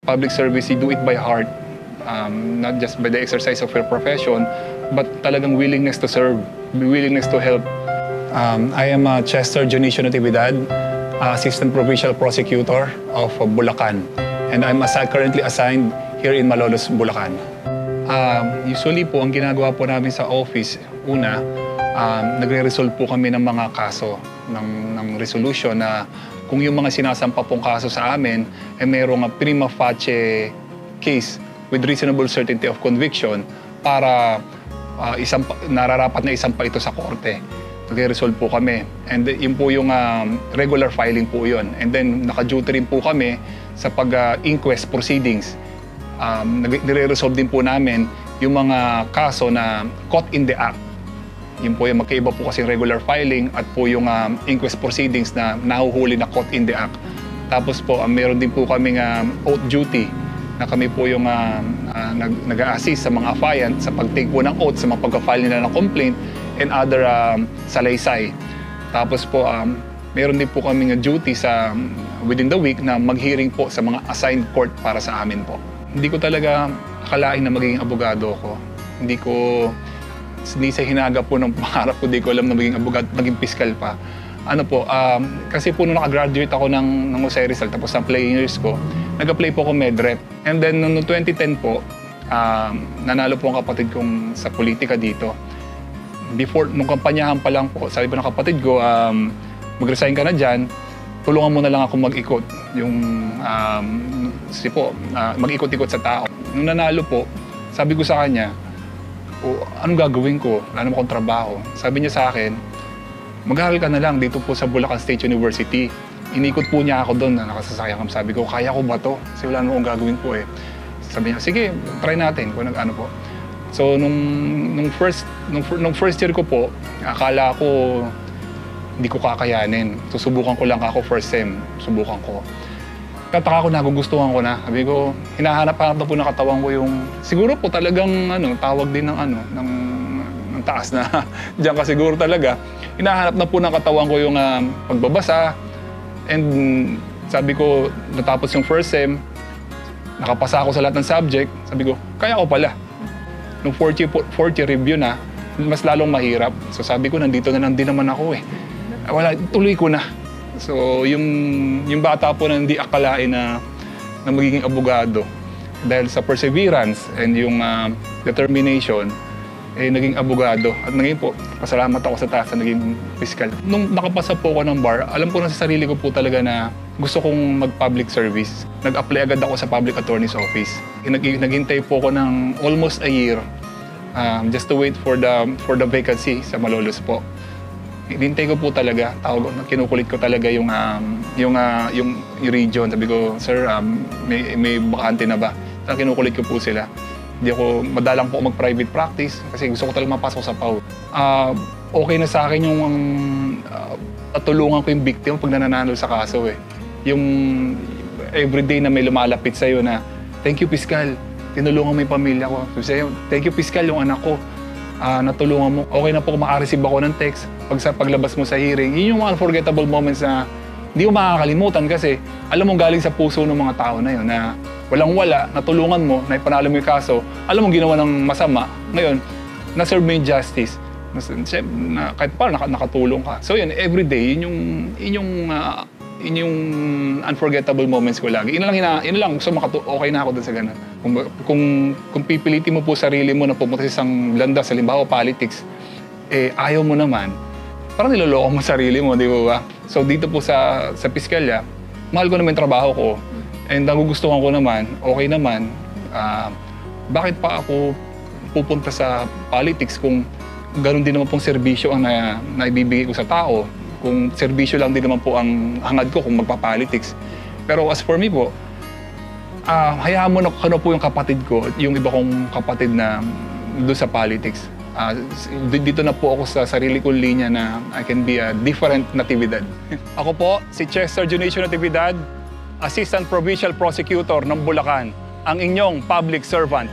public service, you do it by heart, not just by the exercise of your profession, but talagang willingness to serve, willingness to help. I am Chester Dionisio Natividad, Assistant Provincial Prosecutor of Bulacan, and I'm currently assigned here in Malolos, Bulacan. Usually po, ang ginagawa po namin sa office, una, nagre-resolve po kami ng mga kaso, ng resolution na kung yung mga sinasampa pong kaso sa amin ay mayroong prima facie case with reasonable certainty of conviction para nararapat na isampa ito sa korte. Nagre-resolve po kami. And yun po yung regular filing po yun. And then naka-duty rin po kami sa pag-inquest proceedings. Nire-resolve din po namin yung mga kaso na caught in the act. Yun po yung magkaiba po kasi regular filing at po yung inquest proceedings na nahuhuli na caught in the act. Tapos po, meron din po kaming oath duty na kami po yung nag-a-assist sa mga affiant sa pag-take po ng oath sa mga pagka-file nila ng complaint and other salaysay. Tapos po, meron din po kaming duty sa within the week na mag-hearing po sa mga assigned court para sa amin po. Hindi ko talaga akalain na magiging abogado ako. Hindi sa hinaga po ng pangarap ko, di ko alam na maging abogado, maging piskal pa. Ano po, kasi po nung nakagraduate ako ng Jose Rizal, tapos ng playing years ko, nag-apply po ako medrep. And then noong 2010 po, nanalo po ang kapatid kong sa politika dito. Before, nung kampanyahan pa lang po, sabi po ng kapatid ko, mag-resign ka na dyan, tulungan mo na lang ako mag-ikot. Mag-ikot-ikot sa tao. Nung nanalo po, sabi ko sa kanya, anong gagawin ko? Wala naman akong trabaho. Sabi niya sa akin, mag-aaral ka na lang dito po sa Bulacan State University. Inikot po niya ako doon na nakasasakyan kami. Sabi ko, kaya ko ba to? Kasi wala naman akong gagawin po eh. Sabi niya, sige, try natin kung ano po. So, nung first year ko po, akala ko hindi ko kakayanin. Susubukan ko lang ako first sem. Subukan ko. Kataka ko, nagugustuhan ko na. Sabi ko, hinahanap-hanap na po ng katawan ko yung... Siguro po talagang tawag din ng taas na diyan ka siguro talaga. Hinahanap na po ng katawan ko yung pagbabasa. And sabi ko, natapos yung first sem, nakapasa ako sa lahat ng subject. Sabi ko, kaya ko pala. Nung fourth year review na, mas lalong mahirap. So sabi ko, nandito na lang din naman ako eh. Wala, tuloy ko na. So, yung bata po na hindi akalain na magiging abogado, dahil sa perseverance and yung determination, naging abogado. At naging po, pasalamat ako sa taas na naging piskal. Nung nakapasa po ako ng bar, alam ko na sa sarili ko po talaga na gusto kong mag-public service. Nag-apply agad ako sa Public Attorney's Office. Naghintay po ako ng almost a year just to wait for the vacancy sa Malolos po. Hintay ko po talaga, kinukulit ko talaga yung region. Sabi ko, sir, may bakante na ba? Kinukulit ko po sila. Hindi ako, madalang po mag-private practice kasi gusto ko talaga mapasok sa PAW. Okay na sa akin yung patulungan ko yung victim pag nananalo sa kaso eh. Yung everyday na may lumalapit sa'yo na, thank you, Piskal, tinulungan mo yung pamilya ko. Sa'yo, thank you, Piskal, yung anak ko. Natulungan mo. Okay na po kung makareceive ako ng text paglabas mo sa hearing. Yun yung mga unforgettable moments na hindi mo makakalimutan kasi alam mo galing sa puso ng mga tao na yun na walang-wala, natulungan mo, naipanalo mo yung kaso, alam mo ginawa ng masama. Ngayon, na-serve mo yung justice. Kahit pa, nakatulong ka. So yun, everyday, yun yung unforgettable moments ko lagi. Yun lang, so okay na ako dun sa ganun. Kung pipilitin mo po sarili mo na pumunta sa isang landas, halimbawa politics, ayaw mo naman, parang niloloko mo sarili mo, di ba? So dito po sa piskalya, mahal ko naman yung trabaho ko, and nagugustuhan ko naman, okay naman, bakit pa ako pupunta sa politics kung gano'n din naman pong serbisyo ang naibibigay ko sa tao, kung serbisyo lang din naman po ang hangad ko kung magpa-politics. Pero as for me po, hayaan mo na kung po yung kapatid ko, yung iba kong kapatid na doon sa politics. Dito na po ako sa sarili kong linya na I can be a different Natividad. Ako po, si Chester Dionisio Natividad, Assistant Provincial Prosecutor ng Bulacan, ang inyong public servant.